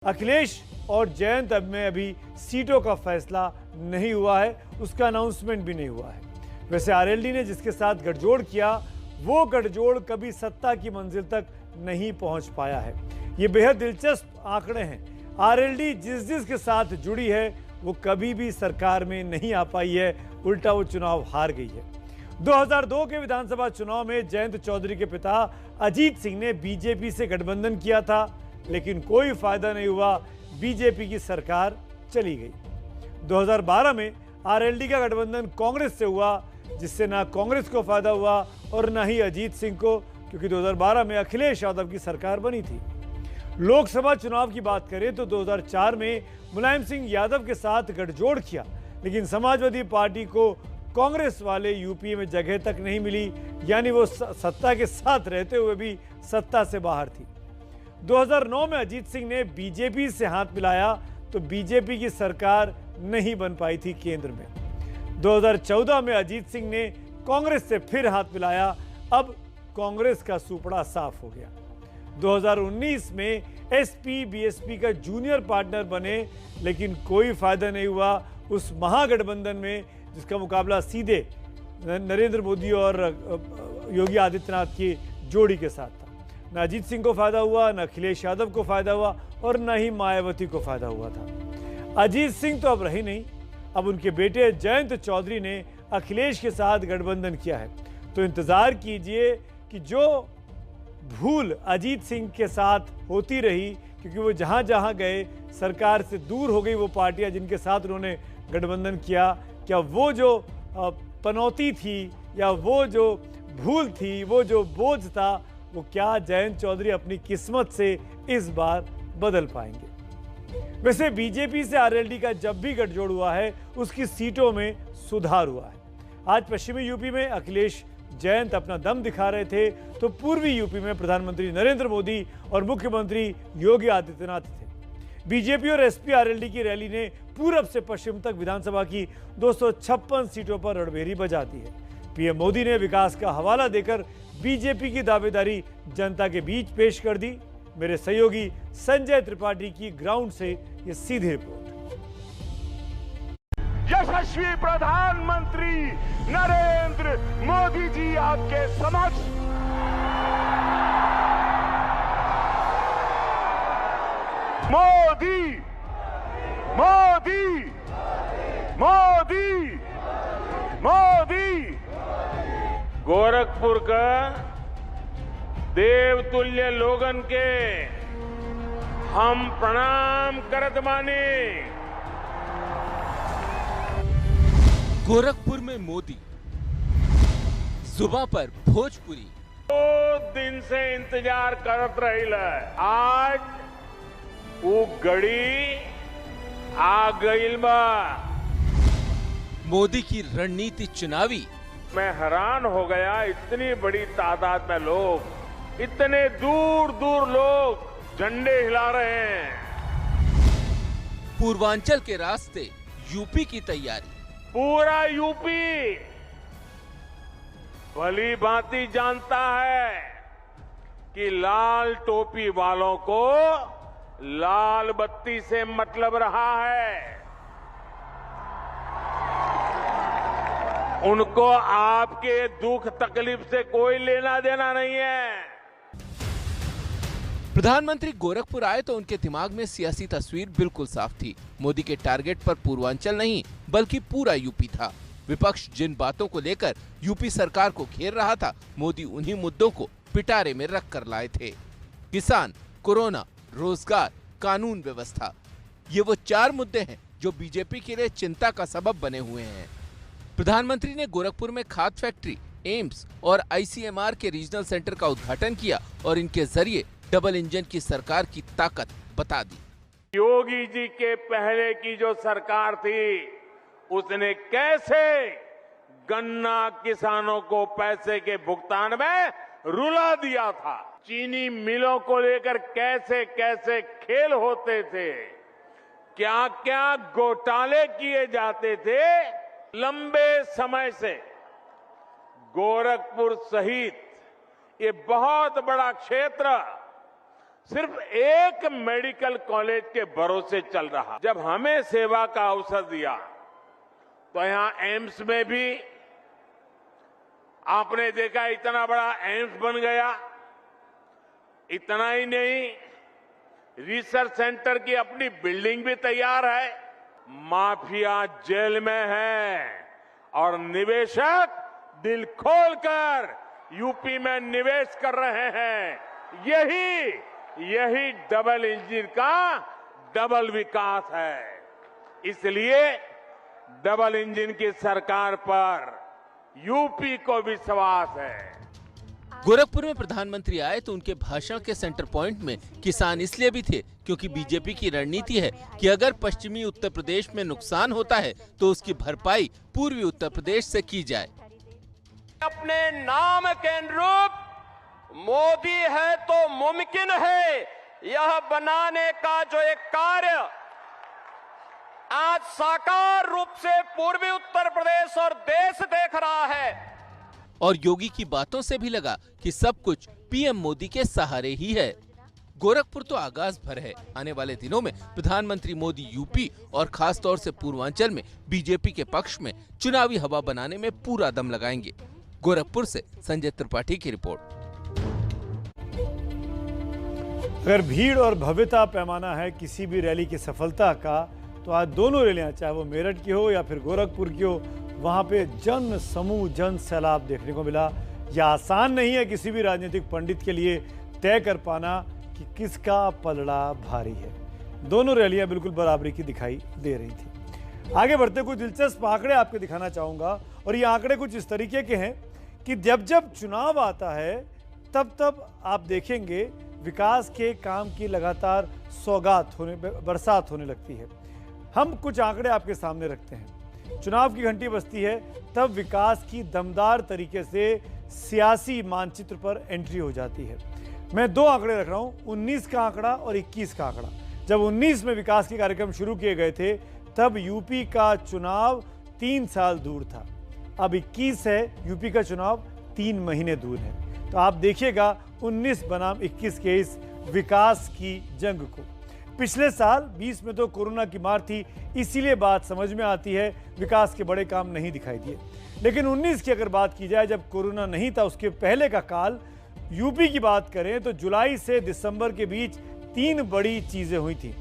अखिलेश और जयंत अब में अभी सीटों का फैसला नहीं हुआ है, उसका अनाउंसमेंट भी नहीं हुआ है। वैसे आरएलडी ने जिसके साथ गठजोड़ किया वो गठजोड़ कभी सत्ता की मंजिल तक नहीं पहुंच पाया है। ये बेहद दिलचस्प आंकड़े हैं। आरएलडी जिस के साथ जुड़ी है वो कभी भी सरकार में नहीं आ पाई है, उल्टा वो चुनाव हार गई है। 2002 के विधानसभा चुनाव में जयंत चौधरी के पिता अजीत सिंह ने बीजेपी से गठबंधन किया था, लेकिन कोई फायदा नहीं हुआ, बीजेपी की सरकार चली गई। 2012 में आरएलडी का गठबंधन कांग्रेस से हुआ, जिससे ना कांग्रेस को फायदा हुआ और ना ही अजीत सिंह को, क्योंकि 2012 में अखिलेश यादव की सरकार बनी थी। लोकसभा चुनाव की बात करें तो 2004 में मुलायम सिंह यादव के साथ गठजोड़ किया, लेकिन समाजवादी पार्टी को कांग्रेस वाले यूपी में जगह तक नहीं मिली, यानी वो सत्ता के साथ रहते हुए भी सत्ता से बाहर थी। 2009 में अजीत सिंह ने बीजेपी से हाथ मिलाया तो बीजेपी की सरकार नहीं बन पाई थी केंद्र में। 2014 में अजीत सिंह ने कांग्रेस से फिर हाथ मिलाया, अब कांग्रेस का सुपड़ा साफ हो गया। 2019 में एसपी बीएसपी का जूनियर पार्टनर बने, लेकिन कोई फायदा नहीं हुआ उस महागठबंधन में जिसका मुकाबला सीधे नरेंद्र मोदी और योगी आदित्यनाथ की जोड़ी के साथ था। न अजीत सिंह को फायदा हुआ, न अखिलेश यादव को फायदा हुआ और न ही मायावती को फायदा हुआ था। अजीत सिंह तो अब रही नहीं, अब उनके बेटे जयंत चौधरी ने अखिलेश के साथ गठबंधन किया है। तो इंतजार कीजिए कि जो भूल अजीत सिंह के साथ होती रही, क्योंकि वो जहां जहां गए सरकार से दूर हो गई वो पार्टियां जिनके साथ उन्होंने गठबंधन किया, क्या वो जो पनौती थी या वो जो भूल थी, वो जो बोझ था, वो क्या जयंत चौधरी अपनी किस्मत से इस बार बदल पाएंगे। वैसे बीजेपी से आरएलडी का जब भी गठजोड़ हुआ है उसकी सीटों में सुधार हुआ है। आज पश्चिमी यूपी में अखिलेश जयंत अपना दम दिखा रहे थे तो पूर्वी यूपी में प्रधानमंत्री नरेंद्र मोदी और मुख्यमंत्री योगी आदित्यनाथ थे। बीजेपी और एसपी आरएलडी की रैली ने पूरब से पश्चिम तक विधानसभा की 256 सीटों पर रणभेरी बजा दी है। पीएम मोदी ने विकास का हवाला देकर बीजेपी की दावेदारी जनता के बीच पेश कर दी। मेरे सहयोगी संजय त्रिपाठी की ग्राउंड से ये सीधी रिपोर्ट। यशस्वी प्रधानमंत्री नरेंद्र मोदी जी आपके समक्ष मोदी मोदी मोदी मोदी गोरखपुर का देवतुल्य लोगन के हम प्रणाम करत माने। गोरखपुर में मोदी, सुबह पर भोजपुरी। 2 दिन से इंतजार करत रही, आज वो घड़ी आ गई बा। मोदी की रणनीति चुनावी। मैं हैरान हो गया, इतनी बड़ी तादाद में लोग, इतने दूर दूर लोग झंडे हिला रहे हैं। पूर्वांचल के रास्ते यूपी की तैयारी। पूरा यूपी भली भांति जानता है कि लाल टोपी वालों को लाल बत्ती से मतलब रहा है। उनको आपके दुख तकलीफ से कोई लेना देना नहीं है। प्रधानमंत्री गोरखपुर आए तो उनके दिमाग में सियासी तस्वीर बिल्कुल साफ थी। मोदी के टारगेट पर पूर्वांचल नहीं बल्कि पूरा यूपी था। विपक्ष जिन बातों को लेकर यूपी सरकार को घेर रहा था, मोदी उन्हीं मुद्दों को पिटारे में रख कर लाए थे। किसान, कोरोना, रोजगार, कानून व्यवस्था, ये वो 4 मुद्दे हैं जो बीजेपी के लिए चिंता का सबब बने हुए हैं। प्रधानमंत्री ने गोरखपुर में खाद फैक्ट्री, एम्स और आईसीएमआर के रीजनल सेंटर का उद्घाटन किया और इनके जरिए डबल इंजन की सरकार की ताकत बता दी। योगी जी के पहले की जो सरकार थी उसने कैसे गन्ना किसानों को पैसे के भुगतान में रुला दिया था, चीनी मिलों को लेकर कैसे कैसे खेल होते थे, क्या क्या घोटाले किए जाते थे। लंबे समय से गोरखपुर सहित ये बहुत बड़ा क्षेत्र सिर्फ एक मेडिकल कॉलेज के भरोसे चल रहा। जब हमें सेवा का अवसर दिया तो यहां एम्स में भी आपने देखा इतना बड़ा एम्स बन गया। इतना ही नहीं, रिसर्च सेंटर की अपनी बिल्डिंग भी तैयार है। माफिया जेल में है और निवेशक दिल खोलकर यूपी में निवेश कर रहे हैं। यही डबल इंजन का डबल विकास है। इसलिए डबल इंजन की सरकार पर यूपी को विश्वास है। गोरखपुर में प्रधानमंत्री आए तो उनके भाषण के सेंटर पॉइंट में किसान इसलिए भी थे क्योंकि बीजेपी की रणनीति है कि अगर पश्चिमी उत्तर प्रदेश में नुकसान होता है तो उसकी भरपाई पूर्वी उत्तर प्रदेश से की जाए। अपने नाम के अनुरूप मोदी है तो मुमकिन है, यह बनाने का जो एक कार्य आज साकार रूप से पूर्वी उत्तर प्रदेश और देश देख रहा है। और योगी की बातों से भी लगा कि सब कुछ पीएम मोदी के सहारे ही है। गोरखपुर तो आगाज भर है। आने वाले दिनों में प्रधानमंत्री मोदी यूपी और खास तौर से पूर्वांचल में बीजेपी के पक्ष में चुनावी हवा बनाने में पूरा दम लगाएंगे। गोरखपुर से संजय त्रिपाठी की रिपोर्ट। अगर भीड़ और भव्यता पैमाना है किसी भी रैली की सफलता का, तो आज दोनों रैलियां, चाहे वो मेरठ की हो या फिर गोरखपुर की हो, वहां पे जन समूह, जन सैलाब देखने को मिला। यह आसान नहीं है किसी भी राजनीतिक पंडित के लिए तय कर पाना कि किसका पलड़ा भारी है। दोनों रैलियां बिल्कुल बराबरी की दिखाई दे रही थी। आगे बढ़ते कुछ दिलचस्प आंकड़े आपको दिखाना चाहूंगा, और ये आंकड़े कुछ इस तरीके के हैं कि जब जब चुनाव आता है तब तब आप देखेंगे विकास के काम की लगातार बरसात होने लगती है। हम कुछ आंकड़े आपके सामने रखते हैं। चुनाव की घंटी बजती है तब विकास की दमदार तरीके से सियासी मानचित्र पर एंट्री हो जाती है। मैं दो आंकड़े रख रहा हूं, 19 का आंकड़ा और 21 का आंकड़ा। जब 19 में विकास के कार्यक्रम शुरू किए गए थे तब यूपी का चुनाव 3 साल दूर था। अब 21 है, यूपी का चुनाव 3 महीने दूर है। तो आप देखिएगा 19 बनाम 21 के इस विकास की जंग को। पिछले साल 20 में तो कोरोना की मार थी, इसीलिए बात समझ में आती है, विकास के बड़े काम नहीं दिखाई दिए। लेकिन 19 की अगर बात की जाए, जब कोरोना नहीं था उसके पहले का काल, यूपी की बात करें तो जुलाई से दिसंबर के बीच 3 बड़ी चीजें हुई थी।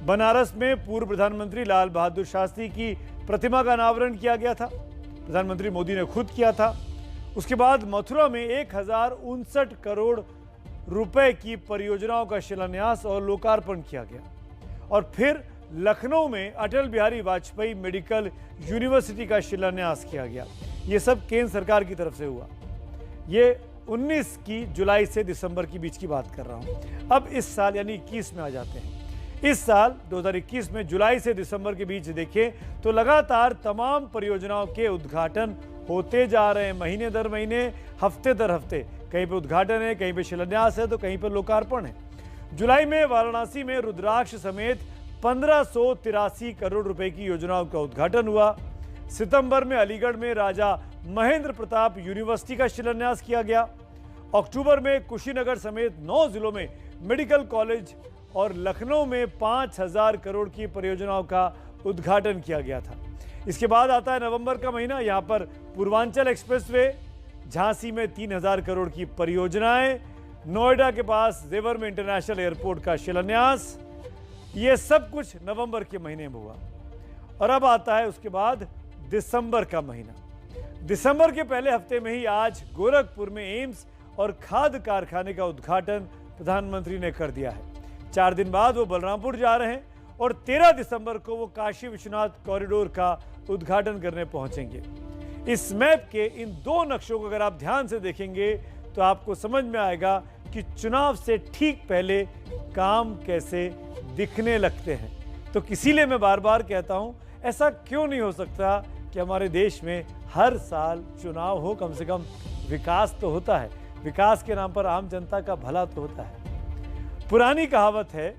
बनारस में पूर्व प्रधानमंत्री लाल बहादुर शास्त्री की प्रतिमा का अनावरण किया गया था, प्रधानमंत्री मोदी ने खुद किया था। उसके बाद मथुरा में 1059 करोड़ रुपए की परियोजनाओं का शिलान्यास और लोकार्पण किया गया। और फिर लखनऊ में अटल बिहारी वाजपेयी मेडिकल यूनिवर्सिटी का शिलान्यास किया गया। ये सब केंद्र सरकार की तरफ से हुआ। ये 19 की जुलाई से दिसंबर के बीच की बात कर रहा हूं। अब इस साल यानी 21 में आ जाते हैं। इस साल 2021 में जुलाई से दिसंबर के बीच देखें तो लगातार तमाम परियोजनाओं के उद्घाटन होते जा रहे हैं, महीने दर महीने, हफ्ते दर हफ्ते। कहीं पे उद्घाटन है, कहीं पे शिलान्यास है, तो कहीं पर लोकार्पण है। जुलाई में वाराणसी में रुद्राक्ष समेत 1583 करोड़ रुपए की योजनाओं का उद्घाटन हुआ। सितंबर में अलीगढ़ में राजा महेंद्र प्रताप यूनिवर्सिटी का शिलान्यास किया गया। अक्टूबर में कुशीनगर समेत 9 जिलों में मेडिकल कॉलेज और लखनऊ में 5000 करोड़ की परियोजनाओं का उद्घाटन किया गया था। इसके बाद आता है नवंबर का महीना। यहां पर पूर्वांचल एक्सप्रेसवे, झांसी में 3000 करोड़ की परियोजनाएं, नोएडा के पास जेवर में इंटरनेशनल एयरपोर्ट का शिलान्यास, ये सब कुछ नवंबर के महीने में हुआ। और अब आता है उसके बाद दिसंबर का महीना। दिसंबर के पहले हफ्ते में ही आज गोरखपुर में एम्स और खाद कारखाने का उद्घाटन प्रधानमंत्री ने कर दिया है। 4 दिन बाद वो बलरामपुर जा रहे हैं और 13 दिसंबर को वो काशी विश्वनाथ कॉरिडोर का उद्घाटन करने पहुंचेंगे। इस मैप के इन 2 नक्शों को अगर आप ध्यान से देखेंगे तो आपको समझ में आएगा कि चुनाव से ठीक पहले काम कैसे दिखने लगते हैं। तो इसीलिए मैं बार बार कहता हूं, ऐसा क्यों नहीं हो सकता कि हमारे देश में हर साल चुनाव हो, कम से कम विकास तो होता है। विकास के नाम पर आम जनता का भला तो होता है। पुरानी कहावत है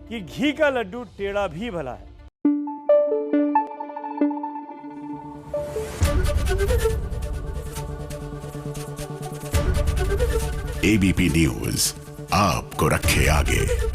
कि घी का लड्डू टेढ़ा भी भला है। ABP News, आपको रखे आगे।